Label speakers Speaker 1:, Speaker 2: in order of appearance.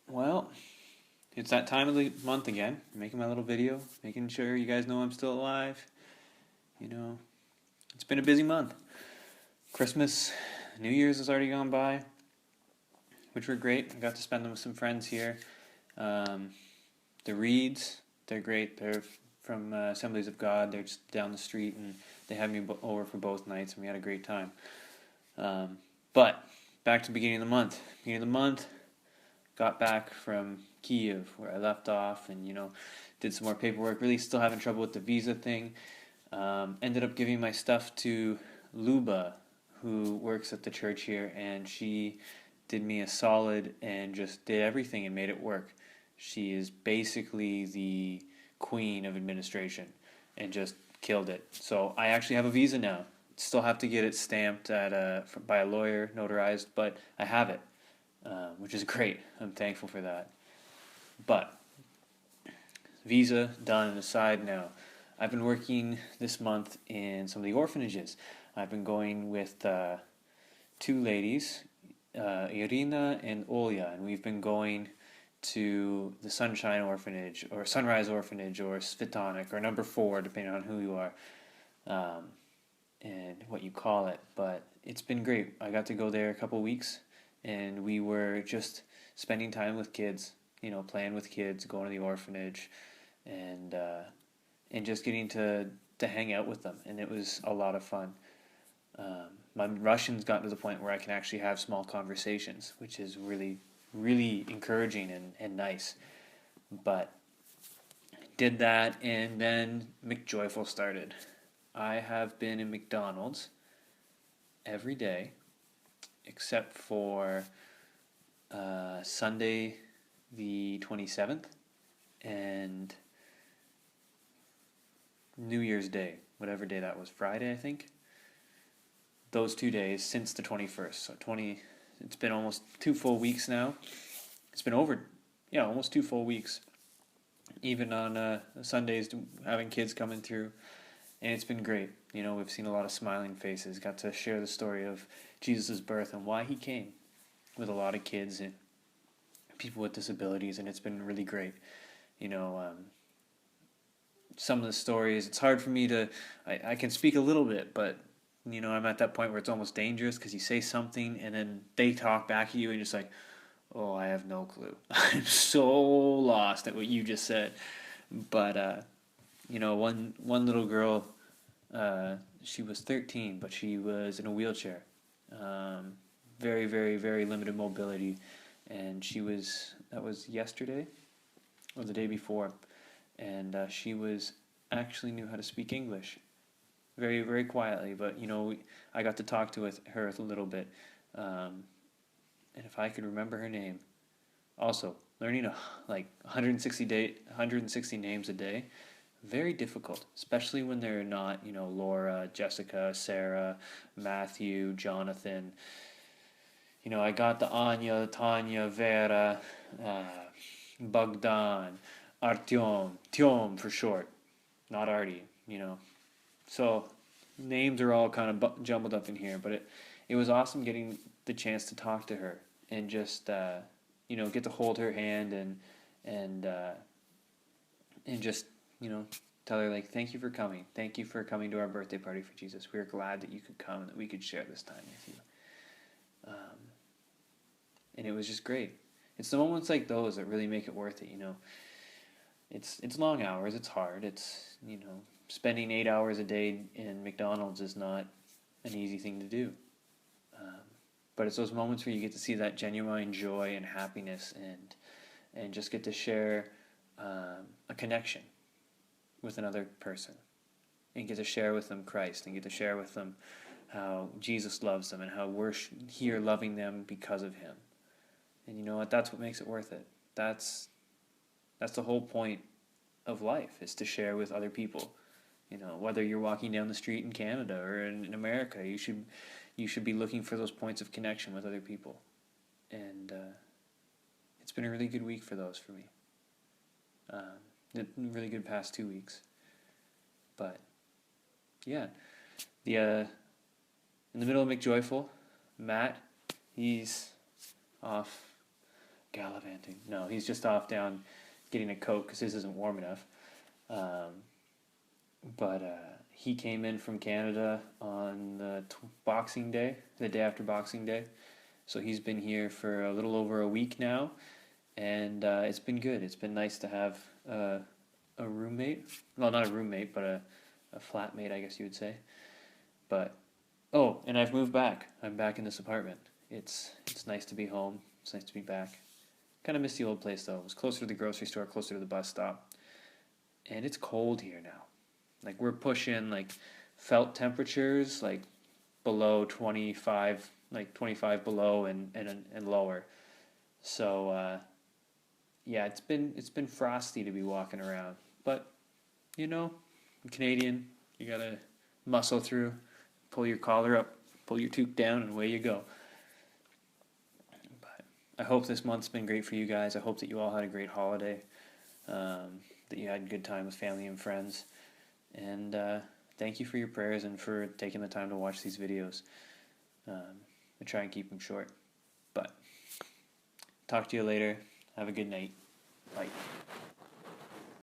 Speaker 1: Well, it's that time of the month again. Making my little video, making sure you guys know I'm still alive. You know, it's been a busy month. Christmas, New Year's has already gone by, which were great. I got to spend them with some friends here. Um, the Reeds, they're great. They're from Assemblies of God. They're just down the street, and they had me over for both nights, and we had a great time. But back to the beginning of the month. Beginning of the month, got back from Kiev where I left off, and did some more paperwork. Really, still having trouble with the visa thing. Ended up giving my stuff to Luba, who works at the church here, and she did me a solid and just did everything and made it work. She is basically the queen of administration and just killed it. So I actually have a visa now. Still have to get it stamped by a lawyer, notarized, but I have it, which is great. I'm thankful for that. But visa done and aside now. I've been working this month in some of the orphanages. I've been going with two ladies, Irina and Olya, and we've been going to the Sunshine Orphanage or Sunrise Orphanage or Svitonic or Number 4, depending on who you are and what you call it. But it's been great. I got to go there a couple weeks, and we were just spending time with kids, playing with kids, going to the orphanage, and just getting to hang out with them, and it was a lot of fun. My Russian's gotten to the point where I can actually have small conversations, which is really, really encouraging and nice. But did that, and then McJoyful started. I have been in McDonald's every day, except for Sunday the 27th, and New Year's Day, whatever day that was, Friday, I think. Those 2 days since the 21st. So it's been almost 2 full weeks now. It's been almost 2 full weeks. Even on Sundays, having kids coming through. And it's been great. We've seen a lot of smiling faces. Got to share the story of Jesus' birth and why he came with a lot of kids and people with disabilities. And it's been really great. Some of the stories, it's hard for me to, I can speak a little bit, but I'm at that point where it's almost dangerous because you say something and then they talk back at you and you're just like, oh, I have no clue. I'm so lost at what you just said. But one little girl, she was 13, but she was in a wheelchair, very, very, very limited mobility, and that was yesterday or the day before. And she actually knew how to speak English, very, very quietly. But I got to talk to her a little bit, and if I could remember her name, also learning 160 names a day, very difficult, especially when they're not Laura, Jessica, Sarah, Matthew, Jonathan. I got the Anya, Tanya, Vera, Bogdan, Artyom, Tyom for short, not Artie, So names are all kind of jumbled up in here, but it was awesome getting the chance to talk to her and just get to hold her hand and just tell her thank you for coming, to our birthday party for Jesus. We are glad that you could come and that we could share this time with you. And it was just great. It's the moments like those that really make it worth it. It's long hours. It's hard. It's spending 8 hours a day in McDonald's is not an easy thing to do. But it's those moments where you get to see that genuine joy and happiness, and just get to share a connection with another person, and get to share with them Christ, and get to share with them how Jesus loves them and how we're here loving them because of him. And you know what? That's what makes it worth it. That's the whole point of life, is to share with other people. Whether you're walking down the street in Canada or in America, you should be looking for those points of connection with other people. And it's been a really good week for those for me. Really good past 2 weeks. But yeah, in the middle of McJoyful, Matt, he's off gallivanting. No, he's just off down getting a coat because his isn't warm enough. But he came in from Canada on the Boxing Day, the day after Boxing Day. So he's been here for a little over a week now, and it's been good. It's been nice to have a roommate. Well, not a roommate, but a flatmate, I guess you would say. But, oh, and I've moved back. I'm back in this apartment. It's nice to be home. It's nice to be back. Kind of miss the old place, though. It was closer to the grocery store, closer to the bus stop. And it's cold here now. Like, we're pushing, like, felt temperatures, like, below 25, like 25 below and lower. So, yeah, it's been frosty to be walking around. But, you know, I'm Canadian. You gotta muscle through, pull your collar up, pull your toque down, and away you go. But I hope this month's been great for you guys. I hope that you all had a great holiday, that you had a good time with family and friends. And thank you for your prayers and for taking the time to watch these videos. I try and keep them short. But talk to you later. Have a good night. Bye.